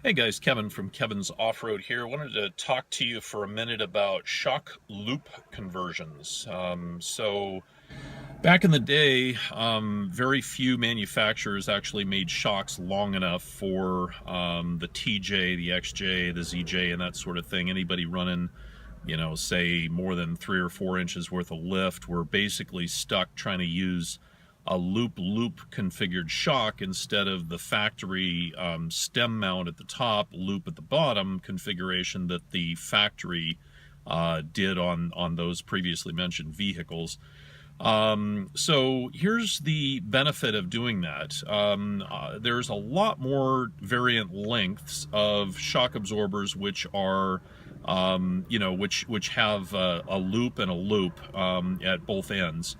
Hey guys, Kevin from Kevin's Off-Road here. I wanted to talk to you for a minute about shock loop conversions. Back in the day, very few manufacturers actually made shocks long enough for the TJ, the XJ, the ZJ, and that sort of thing. Anybody running, say more than 3 or 4 inches worth of lift were basically stuck trying to use a loop configured shock instead of the factory stem mount at the top, loop at the bottom configuration that the factory did on those previously mentioned vehicles. So here's the benefit of doing that. There's a lot more variant lengths of shock absorbers which are which have a loop and a loop at both ends.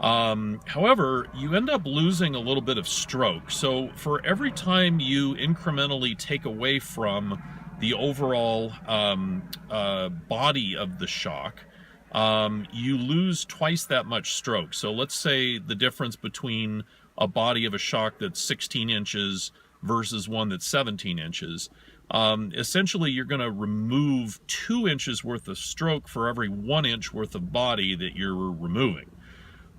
However, you end up losing a little bit of stroke. So for every time you incrementally take away from the overall body of the shock, you lose twice that much stroke. So let's say the difference between a body of a shock that's 16 inches versus one that's 17 inches. Essentially, you're going to remove 2 inches worth of stroke for every 1 inch worth of body that you're removing.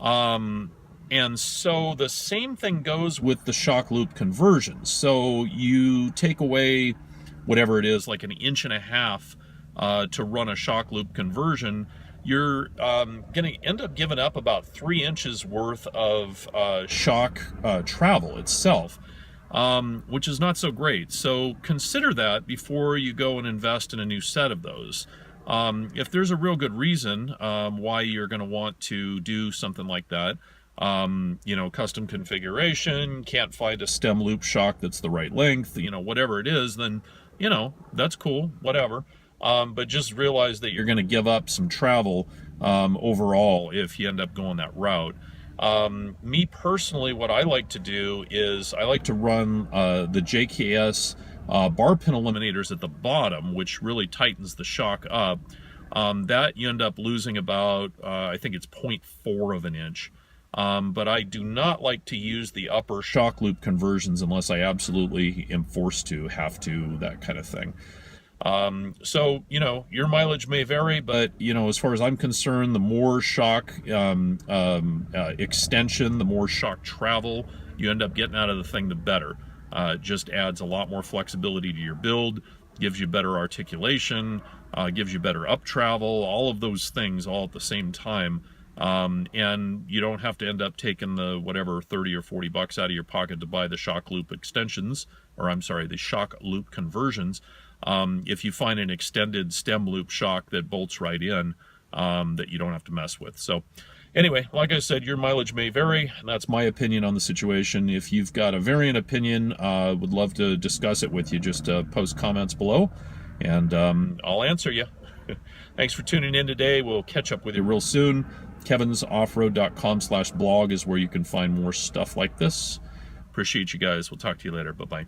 And so the same thing goes with the shock loop conversions. So you take away whatever it is, like 1.5 inches to run a shock loop conversion, you're going to end up giving up about 3 inches worth of shock travel itself, which is not so great. So consider that before you go and invest in a new set of those. If there's a real good reason why you're going to want to do something like that, custom configuration, can't find a stem loop shock that's the right length, whatever it is, then, that's cool, whatever. But just realize that you're going to give up some travel overall if you end up going that route. Me personally, what I like to do is I like to run the JKS bar pin eliminators at the bottom, which really tightens the shock up. That you end up losing about, I think it's 0.4 of an inch. But I do not like to use the upper shock loop conversions unless I absolutely am forced to, have to, that kind of thing. So, your mileage may vary, but, as far as I'm concerned, the more shock extension, the more shock travel you end up getting out of the thing, the better. It just adds a lot more flexibility to your build, gives you better articulation, gives you better up travel, all of those things all at the same time. And you don't have to end up taking the whatever 30 or 40 bucks out of your pocket to buy the shock loop extensions, or I'm sorry, the shock loop conversions. If you find an extended stem loop shock that bolts right in, that you don't have to mess with. So anyway, like I said, your mileage may vary, and that's my opinion on the situation. If you've got a variant opinion, would love to discuss it with you. Just post comments below, and I'll answer you. Thanks for tuning in today. We'll catch up with you real soon. KevinsOffroad.com/blog is where you can find more stuff like this. Appreciate you guys. We'll talk to you later. Bye-bye.